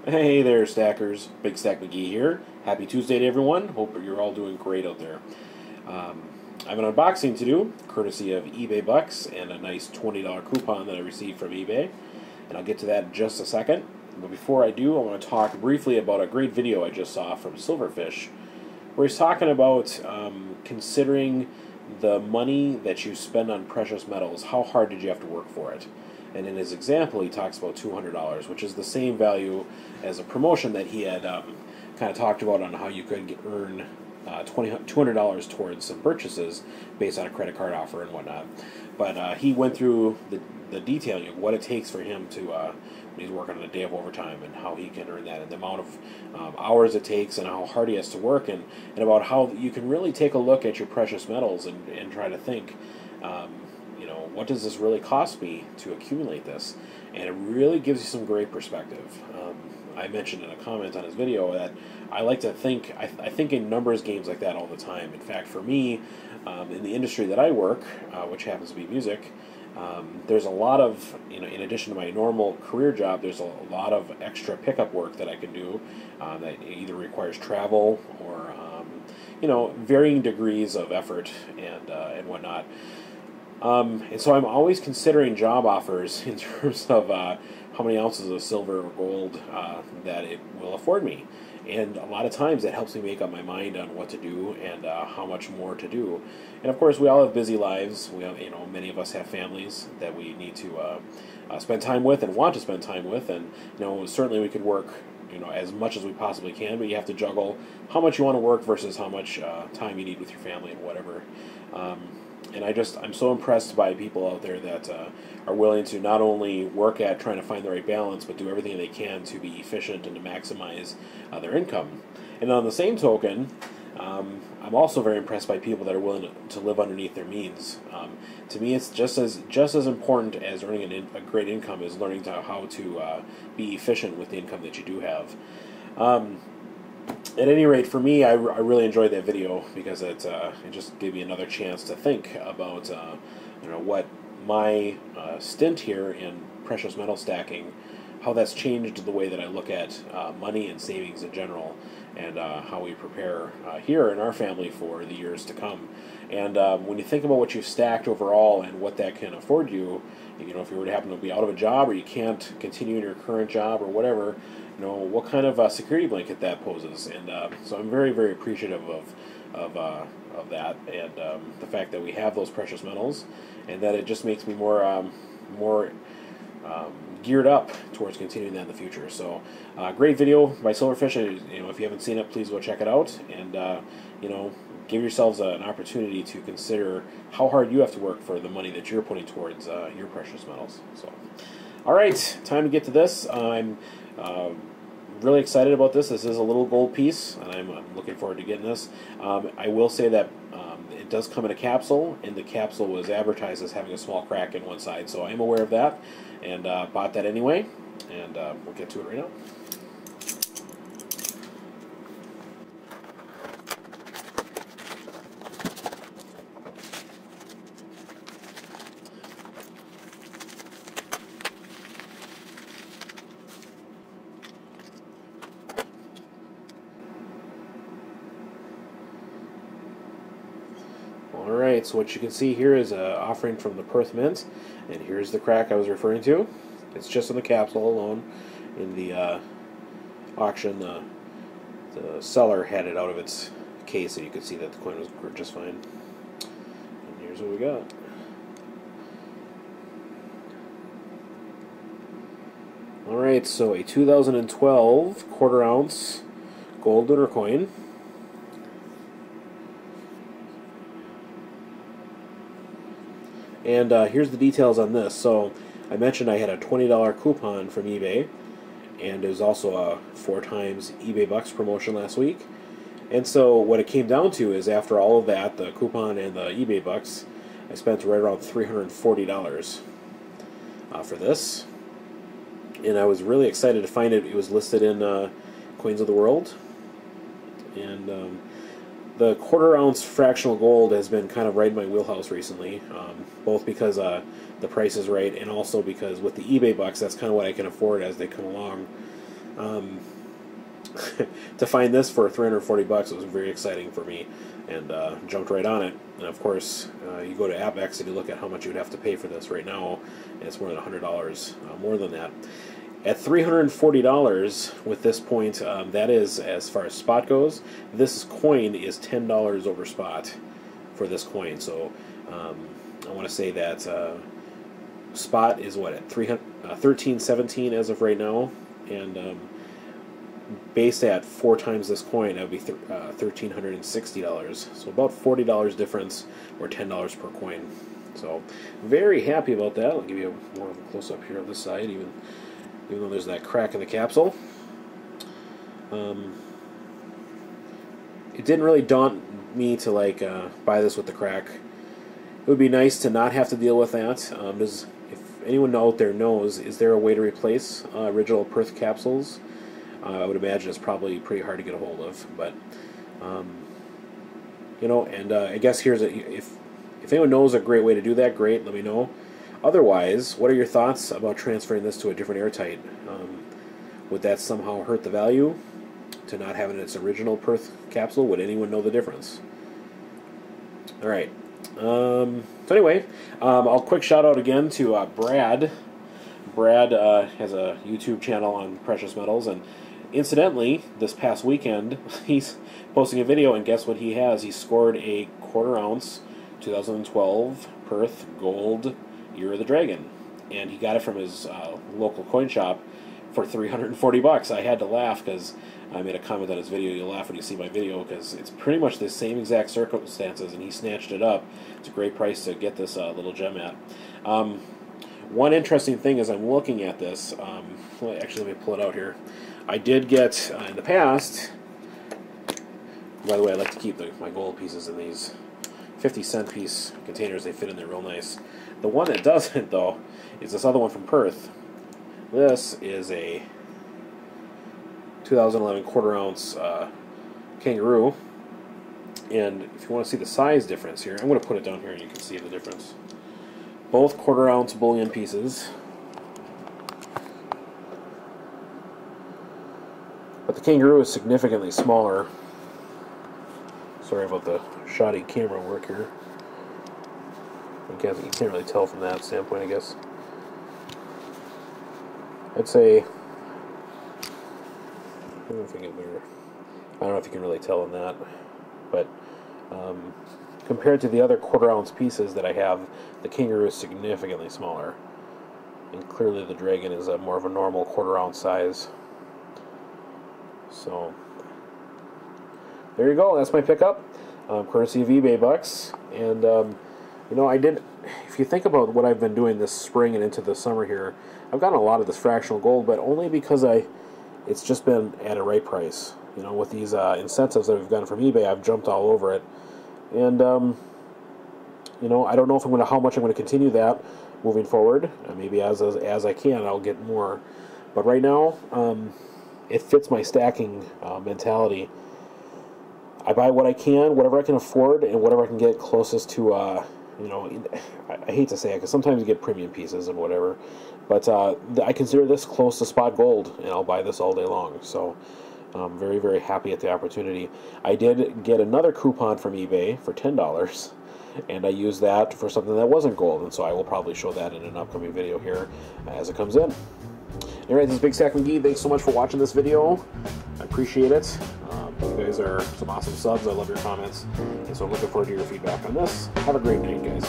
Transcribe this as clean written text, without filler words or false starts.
Hey there, stackers. Big Stack McGee here. Happy Tuesday to everyone. Hope you're all doing great out there. Um, I have an unboxing to do, courtesy of eBay Bucks, and a nice $20 coupon that I received from eBay. And I'll get to that in just a second. But before I do, I want to talk briefly about a great video I just saw from Silverfish, where he's talking about considering the money that you spend on precious metals. How hard did you have to work for it? And in his example, he talks about $200, which is the same value as a promotion that he had kind of talked about on how you could earn $200 towards some purchases based on a credit card offer and whatnot. But he went through the detailing of what it takes for him to, when he's working on a day of overtime, and how he can earn that, and the amount of hours it takes, and how hard he has to work, and about how you can really take a look at your precious metals and try to think, what does this really cost me to accumulate this? And it really gives you some great perspective. I mentioned in a comment on his video that I like to think, I think in numbers games like that all the time. In fact, for me, in the industry that I work, which happens to be music, there's a lot of, in addition to my normal career job, there's a lot of extra pickup work that I can do that either requires travel or, varying degrees of effort and whatnot. And so I'm always considering job offers in terms of how many ounces of silver or gold that it will afford me. And a lot of times it helps me make up my mind on what to do and how much more to do. And of course, we all have busy lives. We have, many of us have families that we need to spend time with and want to spend time with. And certainly we could work as much as we possibly can, but you have to juggle how much you want to work versus how much time you need with your family and whatever. And I'm so impressed by people out there that are willing to not only work at trying to find the right balance, but do everything they can to be efficient and to maximize their income. And on the same token, I'm also very impressed by people that are willing to live underneath their means. To me, it's just as important as earning a great income as learning how to be efficient with the income that you do have. At any rate, for me, I really enjoyed that video because it just gave me another chance to think about what my stint here in precious metal stacking, how that's changed the way that I look at money and savings in general, and how we prepare here in our family for the years to come. And when you think about what you've stacked overall and what that can afford you, if you were to happen to be out of a job or you can't continue in your current job or whatever, what kind of security blanket that poses. And so I'm very, very appreciative of that, and the fact that we have those precious metals, and that it just makes me more geared up towards continuing that in the future. So great video by Silverfish. If you haven't seen it, please go check it out, and give yourselves an opportunity to consider how hard you have to work for the money that you're putting towards your precious metals. So, all right, time to get to this. I'm really excited about this. This is a little gold piece, and I'm looking forward to getting this. I will say that it does come in a capsule, and the capsule was advertised as having a small crack in one side, so I'm aware of that, and bought that anyway, and we'll get to it right now. Alright, so what you can see here is an offering from the Perth Mint, and here's the crack I was referring to. It's just in the capsule alone. In the auction, the seller had it out of its case, so you could see that the coin was just fine. And here's what we got. Alright, so a 2012 quarter ounce gold lunar coin. And here's the details on this. So I mentioned I had a $20 coupon from eBay, and it was also a 4 times eBay Bucks promotion last week. And so what it came down to is, after all of that, the coupon and the eBay Bucks, I spent right around $340 for this. And I was really excited to find it. It was listed in Coins of the World. And the quarter ounce fractional gold has been kind of right in my wheelhouse recently, both because the price is right, and also because with the eBay Bucks, that's kind of what I can afford as they come along. To find this for $340 was very exciting for me, and jumped right on it. And of course, you go to AppX and you look at how much you would have to pay for this right now, and it's more than $100, more than that. At $340 with this point, that is, as far as spot goes, this coin is $10 over spot for this coin. So I want to say that spot is what, at $13.17 as of right now, and based at 4 times this coin, that would be $1,360. So about $40 difference, or $10 per coin. So very happy about that. I'll give you more of a close up here on this side, even though there's that crack in the capsule. It didn't really daunt me to like buy this with the crack. It would be nice to not have to deal with that. If anyone out there knows, is there a way to replace original Perth capsules? I would imagine it's probably pretty hard to get a hold of, but you know, and I guess here's if anyone knows a great way to do that, great, let me know. Otherwise, what are your thoughts about transferring this to a different airtight? Would that somehow hurt the value to not having its original Perth capsule? Would anyone know the difference? All right. So anyway, I'll quick shout out again to Brad. Brad has a YouTube channel on precious metals, and incidentally, this past weekend, he's posting a video, and guess what he has? He scored a 1/4 ounce 2012 Perth Gold Year of the Dragon, and he got it from his local coin shop for $340. I had to laugh because I made a comment on his video. You'll laugh when you see my video because it's pretty much the same exact circumstances, and he snatched it up. It's a great price to get this little gem at. One interesting thing as I'm looking at this, actually let me pull it out here. I did get, in the past, by the way, I like to keep my gold pieces in these 50-cent piece containers. They fit in there real nice. The one that doesn't, though, is this other one from Perth. This is a 2011 1/4 ounce kangaroo. And if you want to see the size difference here, I'm going to put it down here and you can see the difference. Both 1/4 ounce bullion pieces. But the kangaroo is significantly smaller. Sorry about the shoddy camera work here. You can't really tell from that standpoint, I guess. I'd say, I don't know if you can really tell in that, but compared to the other 1/4 ounce pieces that I have, the kangaroo is significantly smaller, and clearly the dragon is more of a normal 1/4 ounce size. So there you go. That's my pickup, courtesy of eBay Bucks. And you know, if you think about what I've been doing this spring and into the summer here, I've gotten a lot of this fractional gold, but only because it's just been at a right price. You know, with these incentives that we've gotten from eBay, I've jumped all over it. And you know, I don't know how much I'm going to continue that moving forward. Maybe as I can, I'll get more. But right now, it fits my stacking mentality. I buy what I can, whatever I can afford, and whatever I can get closest to, you know, I hate to say it, because sometimes you get premium pieces and whatever, but I consider this close to spot gold, and I'll buy this all day long. So I'm very, very happy at the opportunity. I did get another coupon from eBay for $10, and I used that for something that wasn't gold, and so I will probably show that in an upcoming video here as it comes in. Alright, this is Big Stack McGee. Thanks so much for watching this video. I appreciate it. You guys are some awesome subs. I love your comments. And so I'm looking forward to your feedback on this. Have a great night, guys.